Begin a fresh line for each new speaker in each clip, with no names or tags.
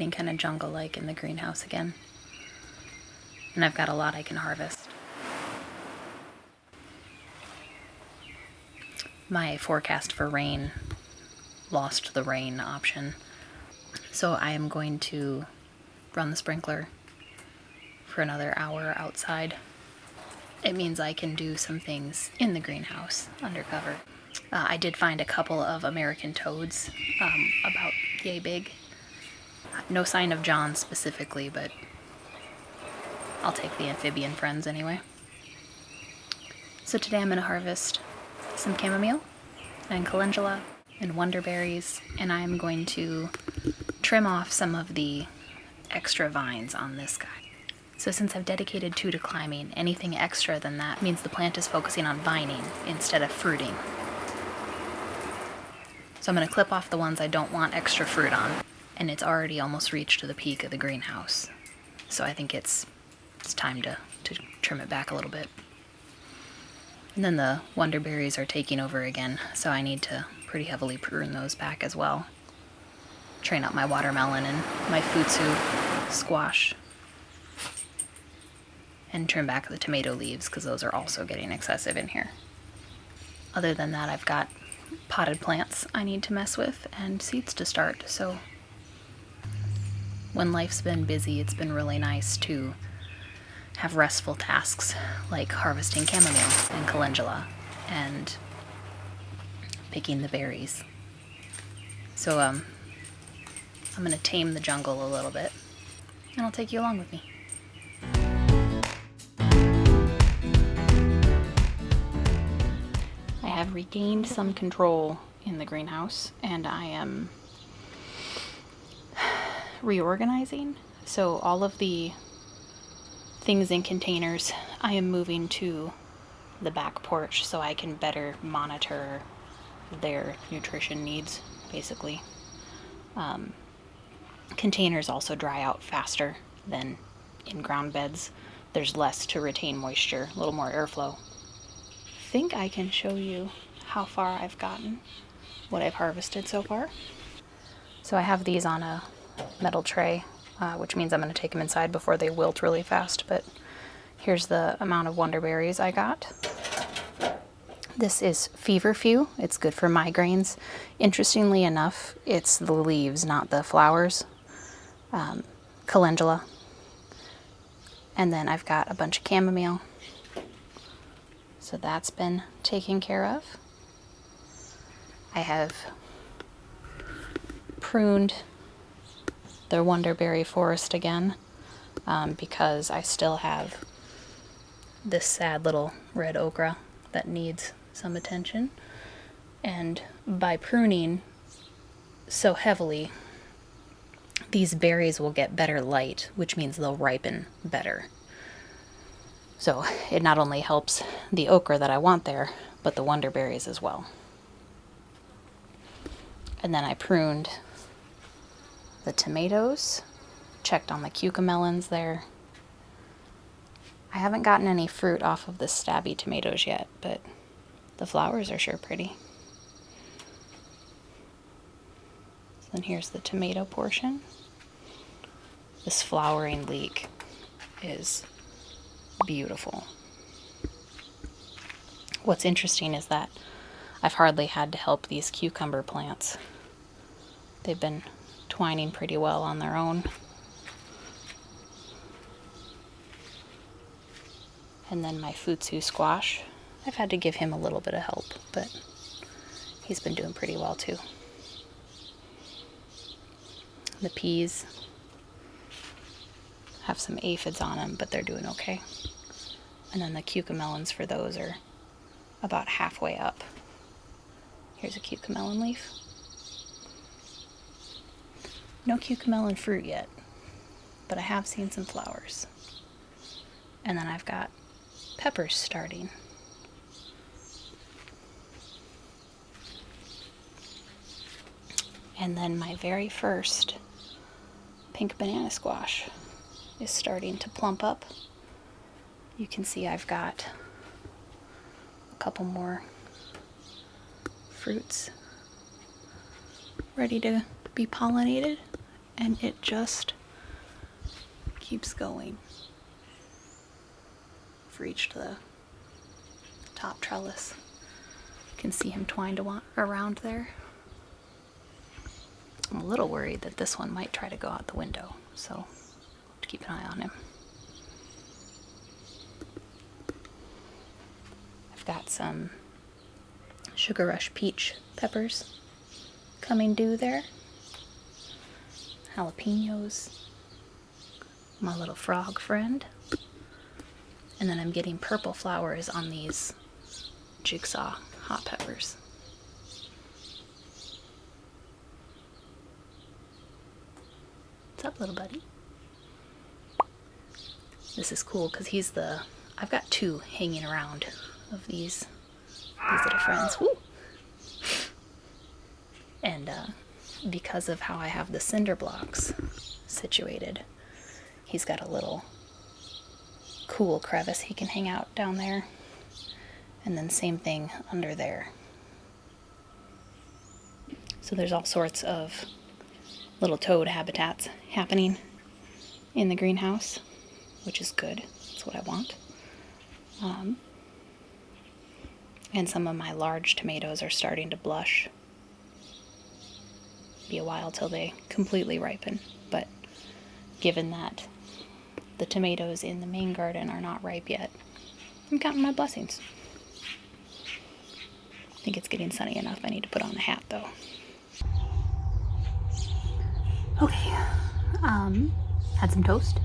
getting kind of jungle-like in the greenhouse again. And I've got a lot I can harvest. My forecast for rain lost the rain option, so I am going to run the sprinkler for another hour outside. It means I can do some things in the greenhouse undercover. I did find a couple of American toads, about yay big. No sign of John specifically, but I'll take the amphibian friends anyway. So today I'm going to harvest some chamomile and calendula and wonderberries, and I'm going to trim off some of the extra vines on this guy. So since I've dedicated 2 to climbing, anything extra than that means the plant is focusing on vining instead of fruiting. So I'm going to clip off the ones I don't want extra fruit on, and it's already almost reached to the peak of the greenhouse. So I think it's time to trim it back a little bit. And then the wonderberries are taking over again, so I need to pretty heavily prune those back as well. Train up my watermelon and my futsu squash. And trim back the tomato leaves, because those are also getting excessive in here. Other than that, I've got potted plants I need to mess with and seeds to start, so when life's been busy, it's been really nice to have restful tasks like harvesting chamomile and calendula and picking the berries. So I'm going to tame the jungle a little bit, and I'll take you along with me. I have regained some control in the greenhouse, and I am reorganizing. So all of the things in containers I am moving to the back porch so I can better monitor their nutrition needs, basically. Containers also dry out faster than in-ground beds. There's less to retain moisture, a little more airflow. I think I can show you how far I've gotten, what I've harvested so far. So I have these on a metal tray, which means I'm going to take them inside before they wilt really fast, but here's the amount of wonderberries I got. This is feverfew. It's good for migraines. Interestingly enough, it's the leaves, not the flowers. Calendula. And then I've got a bunch of chamomile. So that's been taken care of. I have pruned the wonderberry forest again, because I still have this sad little red okra that needs some attention. And by pruning so heavily, these berries will get better light, which means they'll ripen better. So it not only helps the okra that I want there, but the wonderberries as well. And then I pruned the tomatoes, checked on the cucamelons there. I haven't gotten any fruit off of the stabby tomatoes yet, but the flowers are sure pretty. So then here's the tomato portion. This flowering leek is beautiful. What's interesting is that I've hardly had to help these cucumber plants. They've been twining pretty well on their own. And then my futsu squash, I've had to give him a little bit of help, but he's been doing pretty well too. The peas have some aphids on them, but they're doing okay. And then the cucamelons for those are about halfway up. Here's a cucamelon leaf. No cucamelon fruit yet, but I have seen some flowers. And then I've got peppers starting. And then my very first pink banana squash is starting to plump up. You can see I've got a couple more fruits ready to be pollinated, and it just keeps going. I've reached the top trellis. You can see him twined around there. I'm a little worried that this one might try to go out the window, so I'll have to keep an eye on him. I've got some Sugar Rush peach peppers coming due there. Jalapenos. My little frog friend. And then I'm getting purple flowers on these jigsaw hot peppers. What's up, little buddy? This is cool because I've got two hanging around of these little friends. Woo! And because of how I have the cinder blocks situated, he's got a little cool crevice he can hang out down there. And then same thing under there. So there's all sorts of little toad habitats happening in the greenhouse, which is good. That's what I want. And some of my large tomatoes are starting to blush. Be a while till they completely ripen, but given that the tomatoes in the main garden are not ripe yet, I'm counting my blessings. I think it's getting sunny enough. I need to put on a hat though. Okay, had some toast,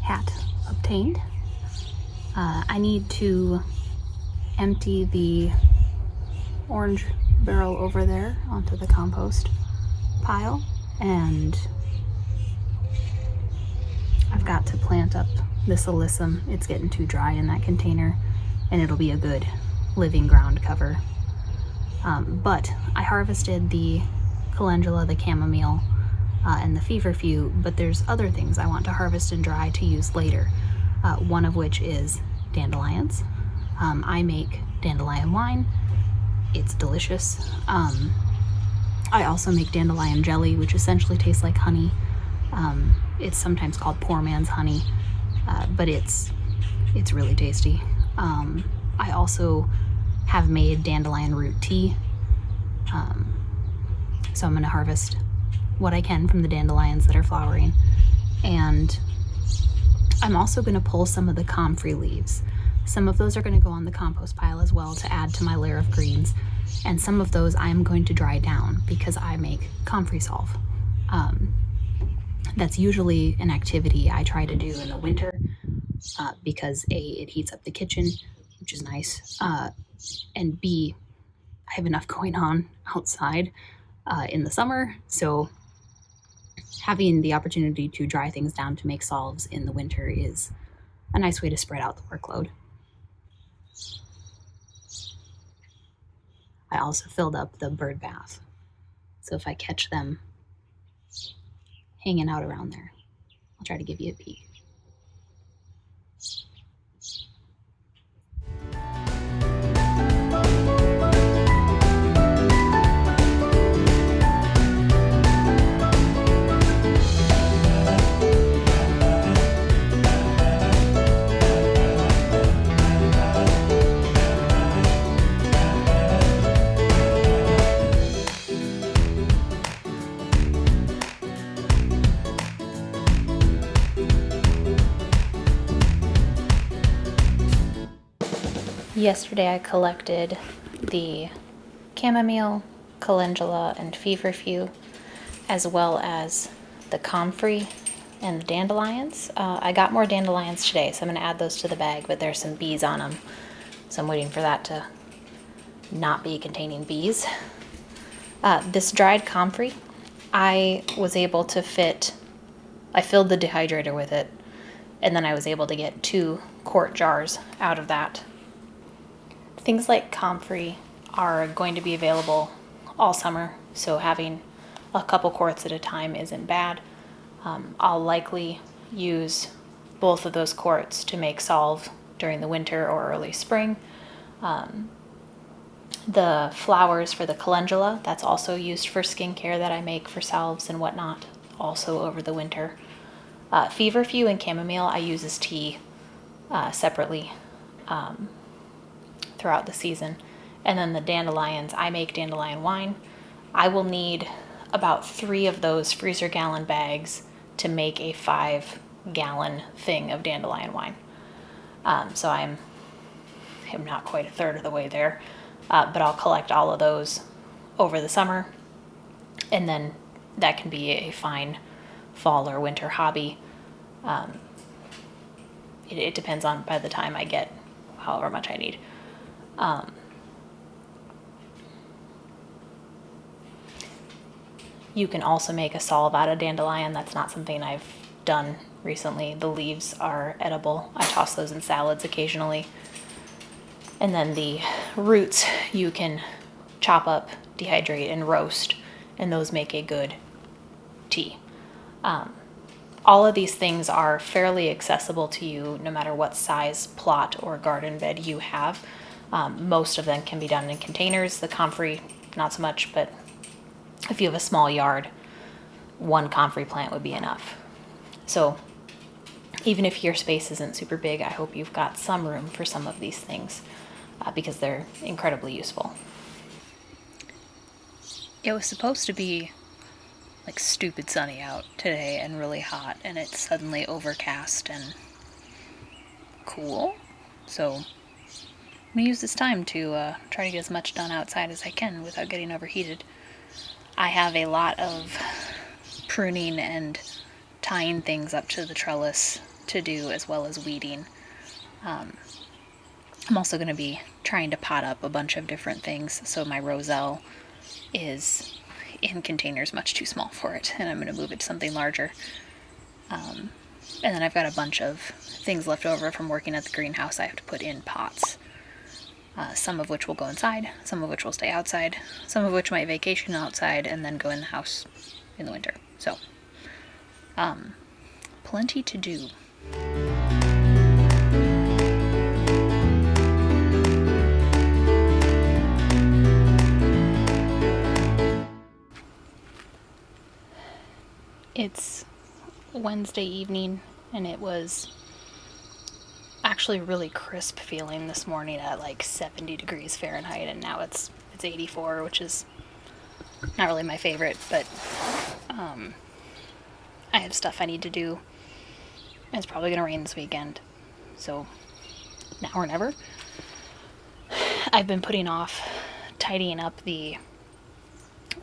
hat obtained. I need to empty the orange barrel over there onto the compost pile, and I've got to plant up this alyssum. It's getting too dry in that container, and it'll be a good living ground cover. But I harvested the calendula, the chamomile, and the feverfew, but there's other things I want to harvest and dry to use later, one of which is dandelions. I make dandelion wine. It's delicious. I also make dandelion jelly, which essentially tastes like honey. It's sometimes called poor man's honey, but it's really tasty. I also have made dandelion root tea. So I'm going to harvest what I can from the dandelions that are flowering. And I'm also going to pull some of the comfrey leaves. Some of those are going to go on the compost pile as well to add to my layer of greens. And some of those I'm going to dry down because I make comfrey salve. That's usually an activity I try to do in the winter because A, it heats up the kitchen, which is nice, and B, I have enough going on outside in the summer, so having the opportunity to dry things down to make salves in the winter is a nice way to spread out the workload. I also filled up the bird bath, so if I catch them hanging out around there, I'll try to give you a peek. Yesterday I collected the chamomile, calendula, and feverfew, as well as the comfrey and the dandelions. I got more dandelions today, so I'm going to add those to the bag, but there's some bees on them, so I'm waiting for that to not be containing bees. This dried comfrey, I was able to I filled the dehydrator with it, and then I was able to get 2 quart jars out of that. Things like comfrey are going to be available all summer, so having a couple quarts at a time isn't bad. I'll likely use both of those quarts to make salve during the winter or early spring. The flowers for the calendula, that's also used for skincare that I make for salves and whatnot. also over the winter. Feverfew and chamomile I use as tea separately throughout the season. And then the dandelions, I make dandelion wine. I will need about 3 of those freezer gallon bags to make a 5-gallon thing of dandelion wine. So I'm not quite a third of the way there, but I'll collect all of those over the summer, and then that can be a fine fall or winter hobby. It depends on by the time I get however much I need. You can also make a salve out of dandelion. That's not something I've done recently. The leaves are edible. I toss those in salads occasionally. And then the roots you can chop up, dehydrate, and roast, and those make a good tea. All of these things are fairly accessible to you no matter what size plot or garden bed you have. Most of them can be done in containers. The comfrey, not so much, but if you have a small yard, 1 comfrey plant would be enough. So even if your space isn't super big, I hope you've got some room for some of these things because they're incredibly useful. It was supposed to be like stupid sunny out today and really hot, and it's suddenly overcast and cool. So I'm gonna use this time to try to get as much done outside as I can without getting overheated. I have a lot of pruning and tying things up to the trellis to do, as well as weeding. I'm also going to be trying to pot up a bunch of different things, so my roselle is in containers much too small for it, and I'm going to move it to something larger. And then I've got a bunch of things left over from working at the greenhouse I have to put in pots. Some of which will go inside, some of which will stay outside, some of which might vacation outside and then go in the house in the winter. So, plenty to do. It's Wednesday evening, and it was actually really crisp feeling this morning at like 70 degrees Fahrenheit, and now it's 84, which is not really my favorite, but I have stuff I need to do. It's probably going to rain this weekend, so now or never. I've been putting off tidying up the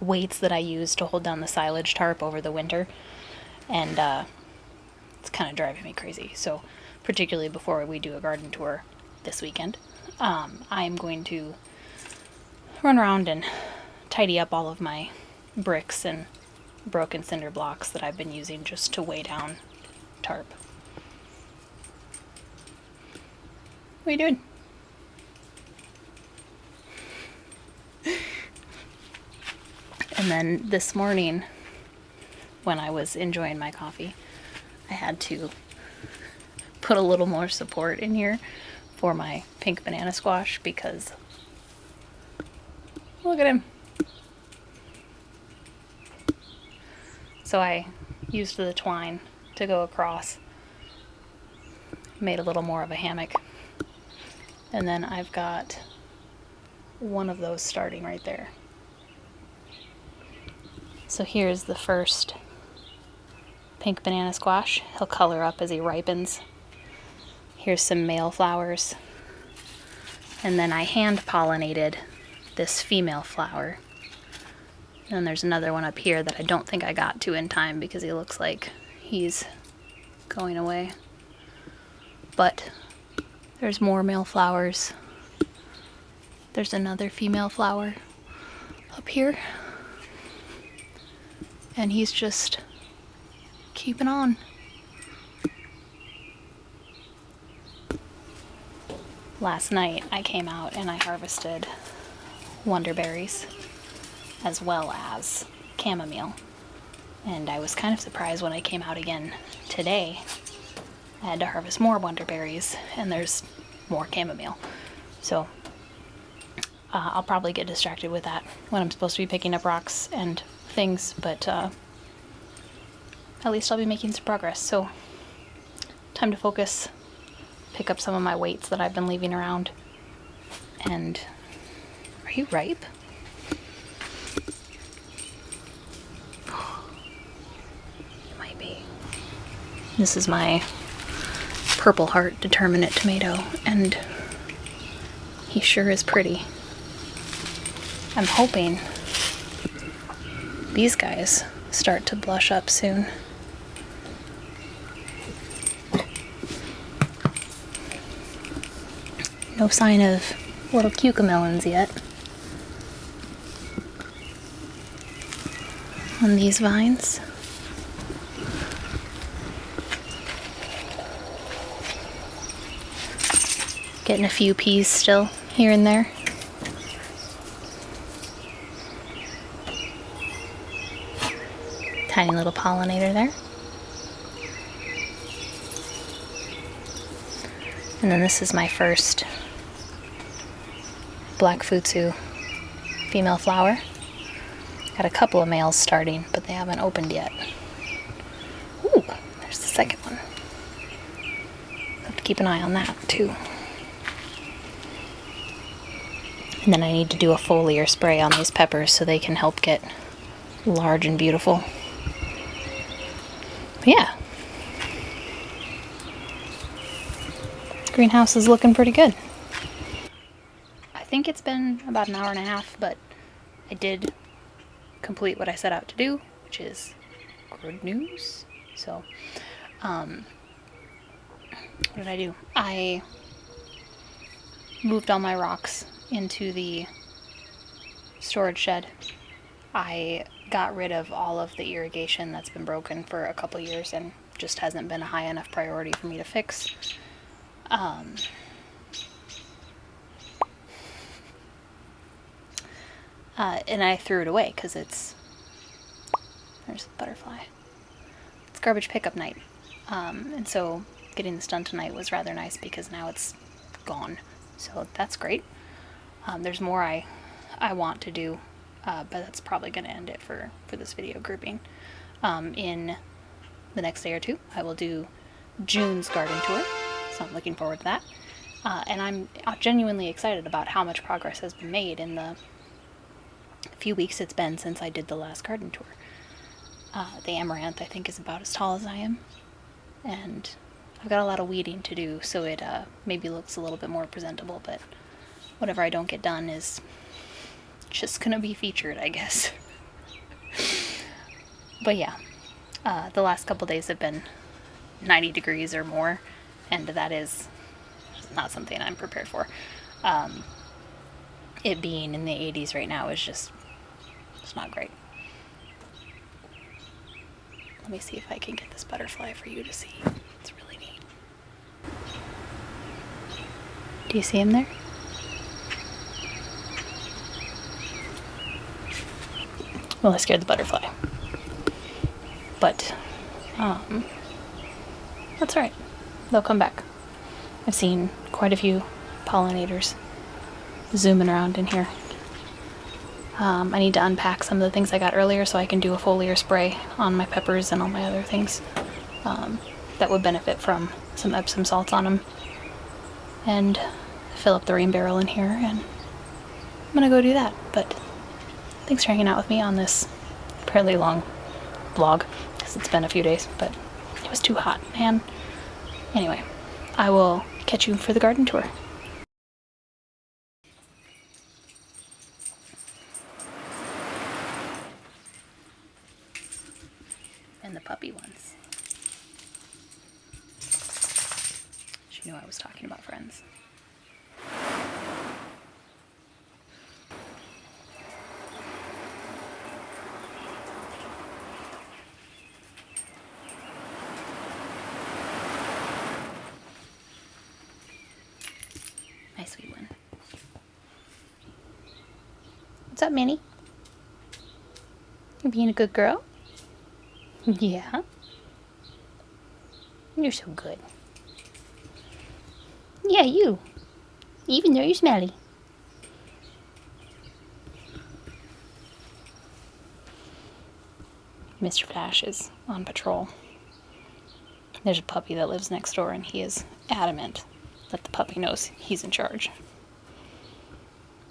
weights that I use to hold down the silage tarp over the winter, and it's kind of driving me crazy. So particularly before we do a garden tour this weekend, I'm going to run around and tidy up all of my bricks and broken cinder blocks that I've been using just to weigh down tarp. What are you doing? And then this morning, when I was enjoying my coffee, I had to put a little more support in here for my pink banana squash because look at him. So I used the twine to go across, made a little more of a hammock, and then I've got one of those starting right there. So here's the first pink banana squash. He'll color up as he ripens. Here's some male flowers. And then I hand pollinated this female flower. And then there's another one up here that I don't think I got to in time because he looks like he's going away. But there's more male flowers. There's another female flower up here. And he's just keeping on. Last night I came out and I harvested wonderberries as well as chamomile. And I was kind of surprised when I came out again today. I had to harvest more wonderberries and there's more chamomile. So I'll probably get distracted with that when I'm supposed to be picking up rocks and things, but at least I'll be making some progress. So, time to focus, pick up some of my weights that I've been leaving around. And, are you ripe? It might be. This is my Purple Heart Determinate tomato, and he sure is pretty. I'm hoping these guys start to blush up soon. No sign of little cucamelons yet on these vines. Getting a few peas still here and there. Tiny little pollinator there. And then this is my first black futsu female flower. Got a couple of males starting, but they haven't opened yet. Ooh, there's the second one. Have to keep an eye on that too. And then I need to do a foliar spray on these peppers so they can help get large and beautiful. But yeah. Greenhouse is looking pretty good. I think it's been about an hour and a half, but I did complete what I set out to do, which is good news. So, what did I do? I moved all my rocks into the storage shed. I got rid of all of the irrigation that's been broken for a couple years and just hasn't been a high enough priority for me to fix. And I threw it away because there's the butterfly. It's garbage pickup night. And so getting this done tonight was rather nice because now it's gone. So that's great. There's more I want to do, but that's probably going to end it for this video grouping. In the next day or two, I will do June's garden tour, so I'm looking forward to that. And I'm genuinely excited about how much progress has been made in the few weeks it's been since I did the last garden tour. The amaranth, I think, is about as tall as I am, and I've got a lot of weeding to do, so it maybe looks a little bit more presentable, but whatever I don't get done is just gonna be featured, I guess. But yeah, the last couple days have been 90 degrees or more, and that is not something I'm prepared for. It being in the 80s right now is just, it's not great. Let me see if I can get this butterfly for you to see. It's really neat. Do you see him there? Well, I scared the butterfly. But, that's alright. They'll come back. I've seen quite a few pollinators zooming around in here. I need to unpack some of the things I got earlier so I can do a foliar spray on my peppers and all my other things that would benefit from some Epsom salts on them. And fill up the rain barrel in here, and I'm gonna go do that. But thanks for hanging out with me on this fairly long vlog, because it's been a few days, but it was too hot, man. Anyway, I will catch you for the garden tour. And the puppy ones. She knew I was talking about friends. Nice sweet one. What's up, Minnie? You being a good girl? Yeah. You're so good. Yeah, you. Even though you're smelly. Mr. Flash is on patrol. There's a puppy that lives next door, and he is adamant that the puppy knows he's in charge.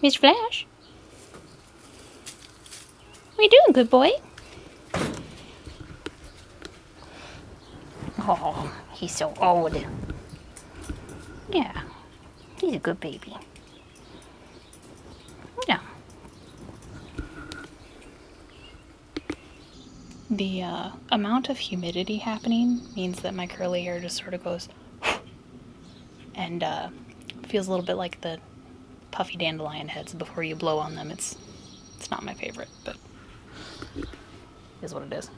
Mr. Flash? What are you doing, good boy? Oh, he's so old. Yeah, he's a good baby. Yeah. The amount of humidity happening means that my curly hair just sort of goes and feels a little bit like the puffy dandelion heads before you blow on them. It's not my favorite, but it is what it is.